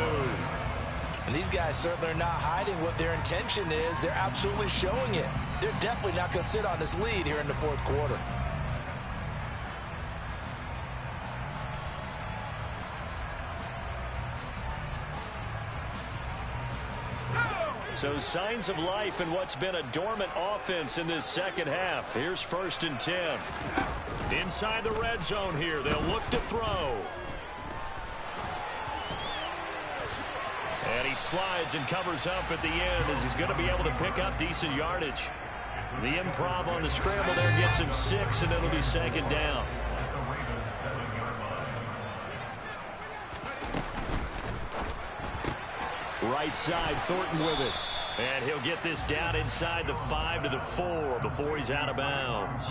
Speaker 6: And these guys certainly are not hiding what their intention is. They're absolutely showing it. They're definitely not going to sit on this lead here in the 4th quarter.
Speaker 4: So signs of life in what's been a dormant offense in this 2nd half. Here's 1st and 10. Inside the red zone here. They'll look to throw. And he slides and covers up at the end as he's going to be able to pick up decent yardage. The improv on the scramble there gets him 6, and it'll be 2nd down. Right side, Thornton with it. And he'll get this down inside the 5 to the 4 before he's out of bounds.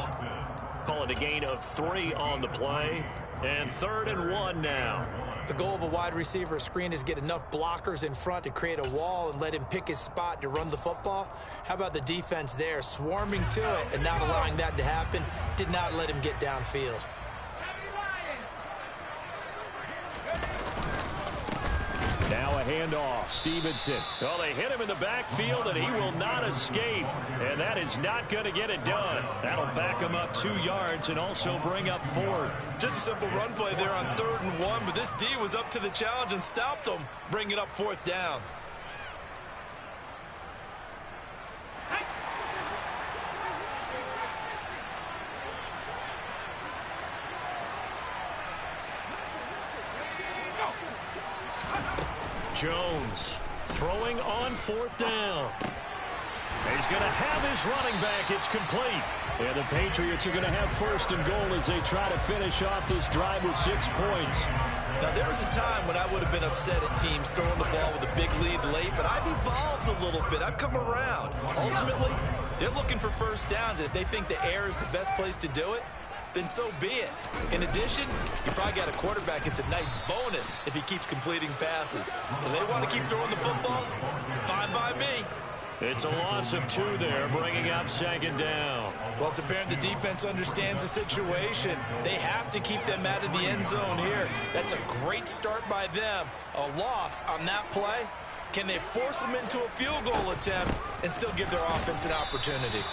Speaker 4: Call it a gain of 3 on the play. And 3rd and 1 now.
Speaker 5: The goal of a wide receiver screen is get enough blockers in front to create a wall and let him pick his spot to run the football. How about the defense there, swarming to it and not allowing that to happen? Did not let him get downfield.
Speaker 4: Now a handoff. Stevenson. Well, they hit him in the backfield, and he will not escape. And that is not going to get it done. That'll back him up 2 yards and also bring up 4th.
Speaker 6: Just a simple run play there on 3rd and 1, but this D was up to the challenge and stopped him, bringing up 4th down.
Speaker 4: Jones throwing on 4th down. He's going to have his running back. It's complete. And the Patriots are going to have 1st and goal as they try to finish off this drive with 6 points.
Speaker 6: Now, there was a time when I would have been upset at teams throwing the ball with a big lead late, but I've evolved a little bit. I've come around. Ultimately, they're looking for 1st downs, and if they think the air is the best place to do it, then so be it. In addition, you probably got a quarterback. It's a nice bonus if he keeps completing passes. So they want to keep throwing the football. Fine by me.
Speaker 4: It's a loss of 2 there, bringing up 2nd down.
Speaker 6: Well, it's apparent the defense understands the situation. They have to keep them out of the end zone here. That's a great start by them. A loss on that play. Can they force them into a field goal attempt and still give their offense an opportunity?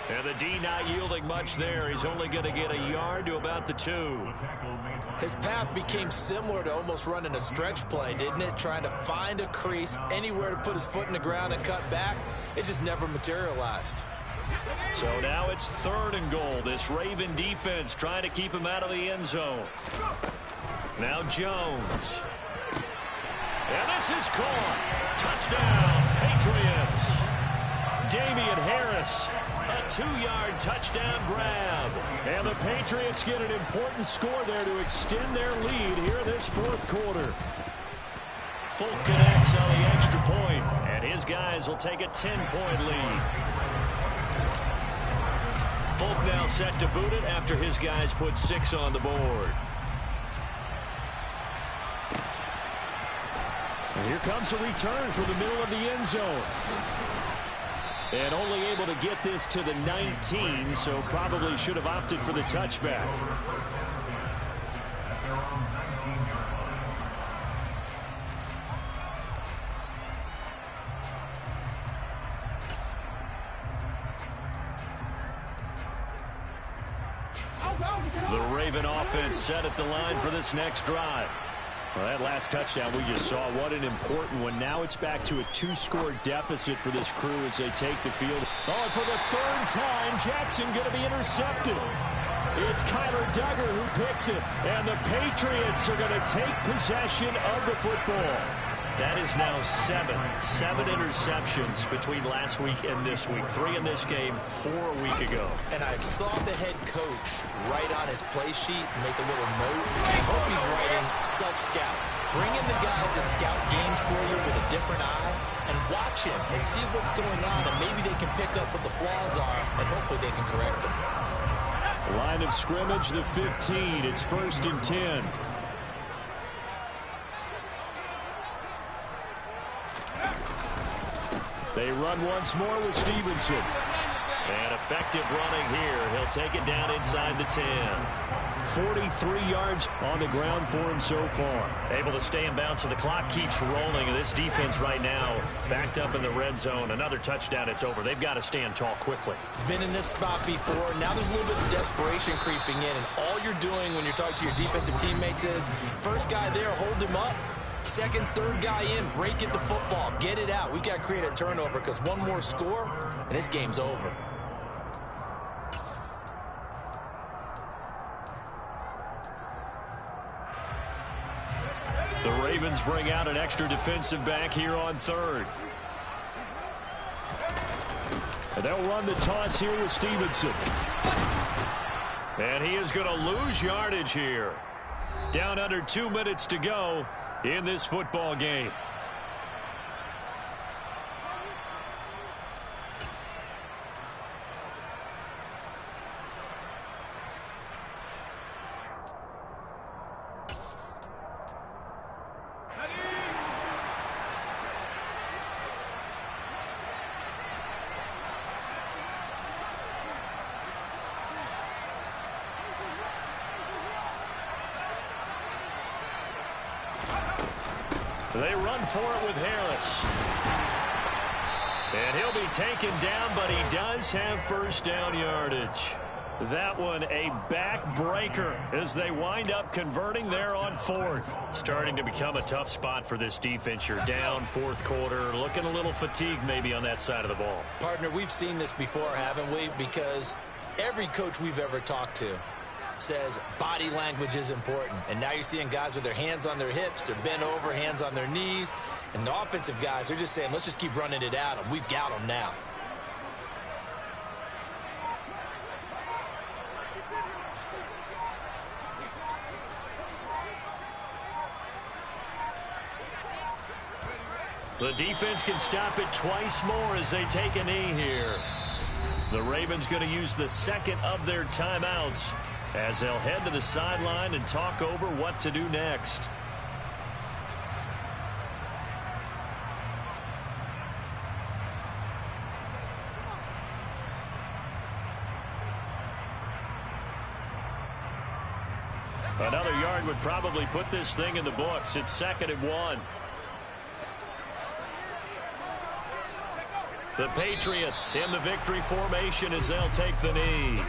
Speaker 4: And the D not yielding much there. He's only going to get a yard to about the 2.
Speaker 5: His path became similar to almost running a stretch play, didn't it? Trying to find a crease, anywhere to put his foot in the ground and cut back. It just never materialized.
Speaker 4: So now it's 3rd and goal. This Raven defense trying to keep him out of the end zone. Now Jones. And this is caught. Touchdown, Patriots. Damian Harris. A 2-yard touchdown grab. And the Patriots get an important score there to extend their lead here in this fourth quarter. Folk connects on the extra point, and his guys will take a 10-point lead. Folk now set to boot it after his guys put 6 on the board. And here comes a return from the middle of the end zone. And only able to get this to the 19, so probably should have opted for the touchback. The Raven offense set at the line for this next drive. Well, that last touchdown we just saw, what an important one. Now it's back to a 2-score deficit for this crew as they take the field. Oh, for the 3rd time, Jackson going to be intercepted. It's Kyler Duggar who picks it, and the Patriots are going to take possession of the football. That is now 7 interceptions between last week and this week. 3 in this game, 4 a week ago.
Speaker 5: And I saw the head coach write on his play sheet, make a little note. I hope he's writing self-scout. Bring in the guys that scout games for you with a different eye and watch him and see what's going on, and maybe they can pick up what the flaws are, and hopefully they can correct them.
Speaker 4: Line of scrimmage, the 15. It's 1st and 10. They run once more with Stevenson. And effective running here. He'll take it down inside the 10. 43 yards on the ground for him so far. Able to stay in bounds, so the clock keeps rolling. And this defense right now backed up in the red zone. Another touchdown, it's over. They've got to stand tall quickly.
Speaker 5: Been in this spot before. Now there's a little bit of desperation creeping in. And all you're doing when you're talking to your defensive teammates is, first guy there, hold him up. Second, third guy in, break it the football. Get it out. We've got to create a turnover because one more score, and this game's over.
Speaker 4: The Ravens bring out an extra defensive back here on 3rd. And they'll run the toss here with Stevenson. And he is going to lose yardage here. Down under 2 minutes to go in this football game. They run for it with Harris. And he'll be taken down, but he does have first down yardage. That one a backbreaker as they wind up converting there on 4th. Starting to become a tough spot for this defense. You're down 4th quarter, looking a little fatigued maybe on that side of the ball.
Speaker 5: Partner, we've seen this before, haven't we? Because every coach we've ever talked to says body language is important. And now you're seeing guys with their hands on their hips, they're bent over, hands on their knees. And the offensive guys are just saying, let's just keep running it at them. We've got them now.
Speaker 4: The defense can stop it twice more as they take a knee here. The Ravens going to use the second of their timeouts as they'll head to the sideline and talk over what to do next. Another yard would probably put this thing in the books. It's 2nd and 1. The Patriots in the victory formation as they'll take the knee.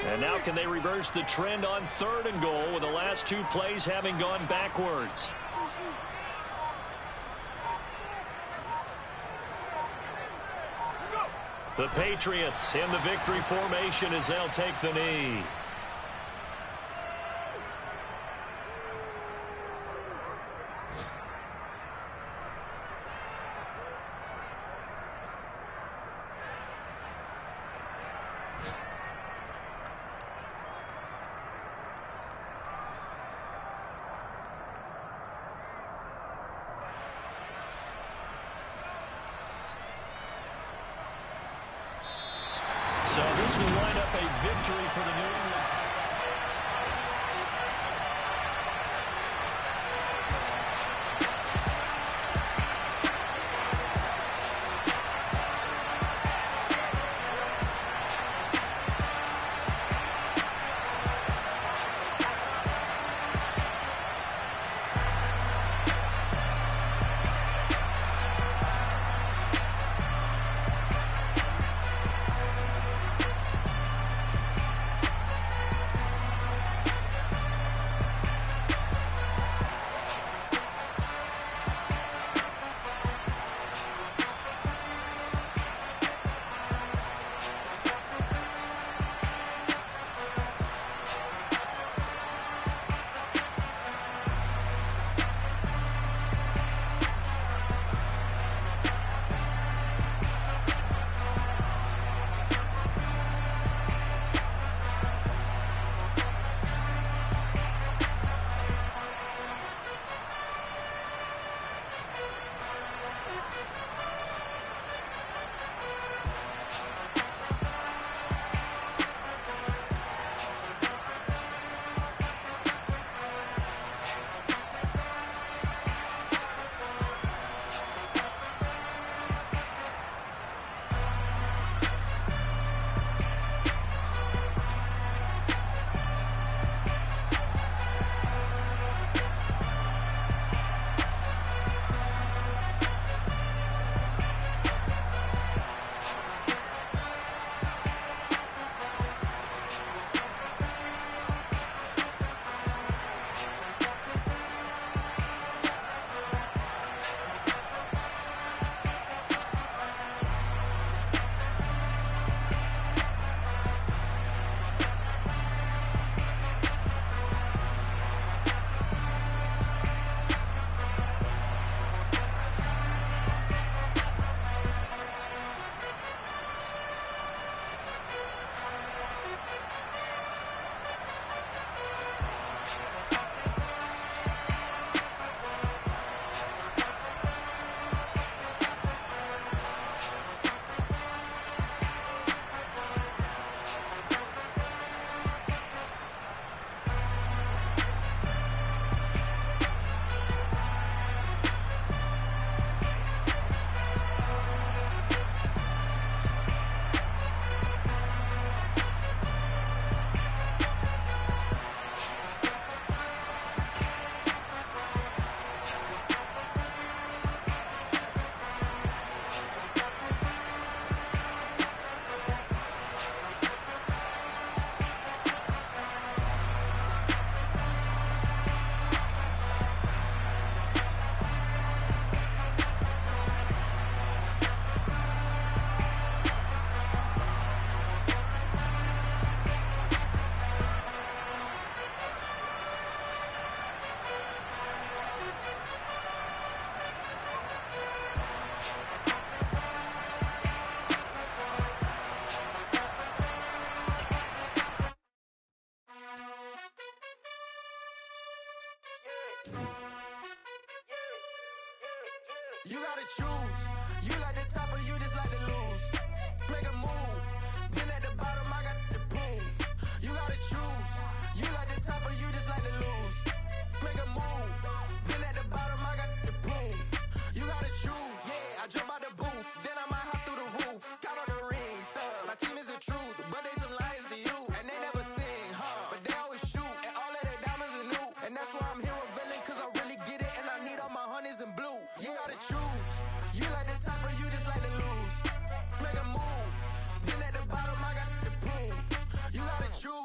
Speaker 4: And now can they reverse the trend on 3rd and goal with the last 2 plays having gone backwards? The Patriots in the victory formation as they'll take the knee. So this will wind up a victory for the New England.
Speaker 2: You gotta choose. You like the top or you just like to lose. Make a move. Been at the bottom, I got the prove. You gotta choose. You like the top or you just like to lose. Make a move. Been at the bottom, I got the prove. You gotta choose. Yeah, I jump out the booth. Then I might hop through the roof. Count all the rings. My team is the truth, but they some liars to you. And they never sing, huh? But they always shoot. And all of their diamonds are new. And that's why I'm here with Villain, cause I really get it. And I need all my honeys in blue. You gotta choose. You like the top or you just like to lose. Make a move. Been at the bottom, I got the proof. You gotta choose.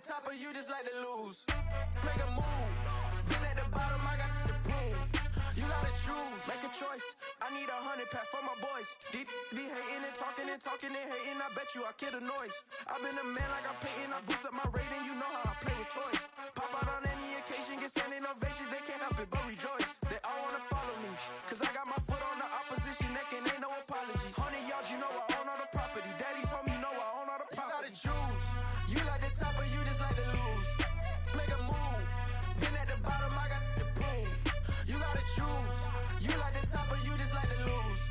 Speaker 2: top of you just like to lose. Make a move. Been at the bottom, I got the prove. You gotta choose, make a choice. I need 100 pack for my boys. Deep be hating and talking and hating. I bet you I kill the noise. I've been a man like I'm Peyton. I boost up my rating. You know how I play with toys. Pop out on any occasion, get standing ovations. They can't help it but rejoice. They all wanna follow me, cause I got my foot on the opposition neck and ain't no apologies. 100 yards, you know I own all the property. Daddy's home, you know I own all the property. You gotta choose. You like the top or you just like to lose. Make a move. Been at the bottom, I got the prove. You gotta choose. You like the top or you just like to lose.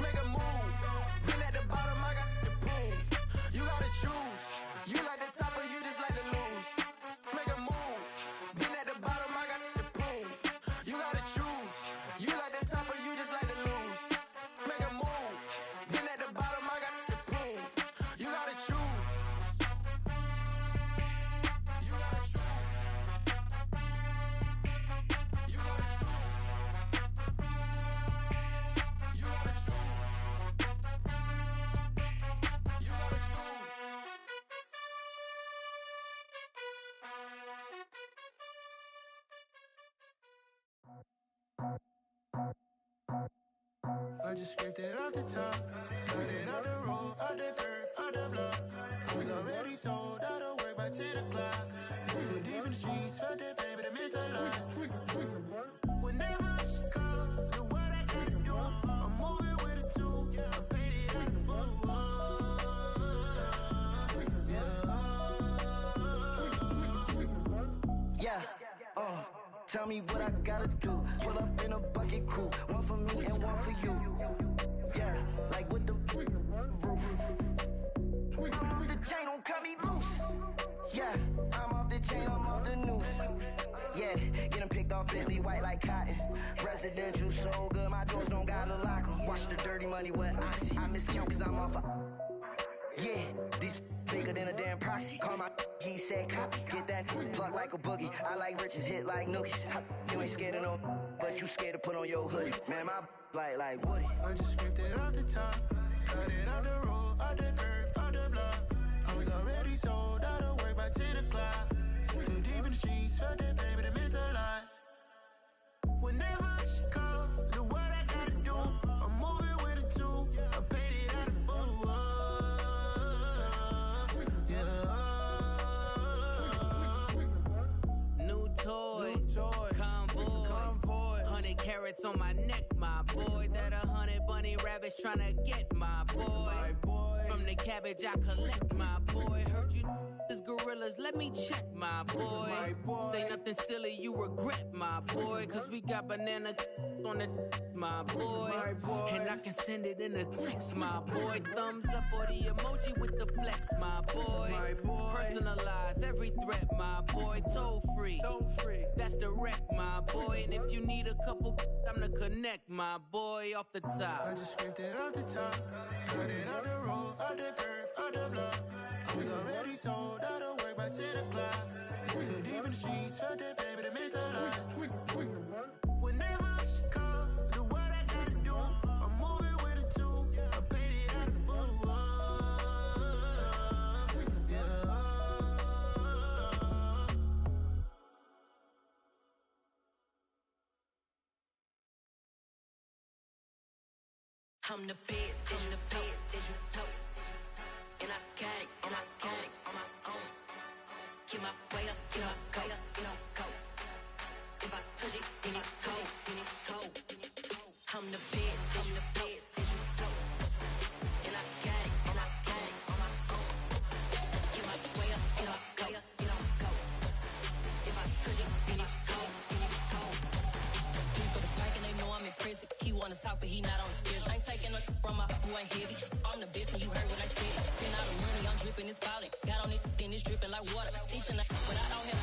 Speaker 2: Make a move. Been at the bottom, I got the prove. You gotta choose. You like the top or you just like to lose. Make a move. Been at the bottom, I got the prove. You gotta choose. You like the top or you just like to lose. Make a move. Been at the bottom, I got the prove. You gotta choose. You gotta choose. You gotta choose. You gotta choose. You gotta choose. I just scraped it off the top, cut it on the road, on the curve, on the block. I was already sold, out of work by 10 o'clock. Too deep in the streets, felt that baby, the mental line. Whenever she calls, the what I gotta do, I'm moving with a two. I paid it out of full.
Speaker 8: Yeah, tell me what I gotta do. Pull up in a bucket crew, one for me and one for you. Yeah, like with the roof. I'm off the chain, don't cut me loose. Yeah, I'm off the chain, I'm off the noose. Yeah, get them picked off Bentley, white like cotton. Residential, so good, my doors don't gotta lock them. Watch the dirty money with Oxy. I miscount cause I'm off a... Yeah, these bigger than a damn proxy. Call my he said copy. Get that plug like a boogie. I like riches, hit like nookies. You ain't scared of no, but you scared to put on your hoodie. Man, my like Woody.
Speaker 2: I just scraped it off the top, cut it on the road, on the curve, on the block. I was already sold, out of work by 10 o'clock. Too deep in the streets, felt that baby, the mental line. Whenever she calls, the what I gotta do, I'm moving with a two. I paid it out of full.
Speaker 9: New toys, convoys, 100 carats on my neck, my boy. That 100 bunny rabbits tryna get my boy. From the cabbage I collect, my boy. Heard you is gorillas, let me check, my boy. Say nothing silly, you regret, my boy. Cause we got banana on the my boy. And I can send it in a text, my boy. Thumbs up or the emoji with the flex, my boy. Personalize every threat, my boy. Toll free, that's direct, my boy. And if you need a couple, I'm to connect, my boy, off the top.
Speaker 2: I just scraped it off the top, cut it on the road, on the curve, on the block. I was already sold, out of work by 10 o'clock. Too deep in the streets, felt that baby, the mental line. Whenever she calls, the what I gotta do, I'm moving with a two. I paid it out of full.
Speaker 3: I'm the best, and the best, as you know. And I got it, and I got it on my own. Get my way up, get my go, get my go. If I touch it, then it's cold, then it's cold. I'm the best, and the best, as you know. And I got it, and I got it on my own. Get my way up, get my go, get my go. If I touch it, then it's cold, then it's cold. Three for the park and they know I'm impressive. He wanna talk, but he not on the schedule. I ain't taking no from my who ain't heavy. I'm the best and you heard what I said. Spend all the money, I'm dripping, it's falling. Got on it, then it's dripping like water. Teaching but I don't have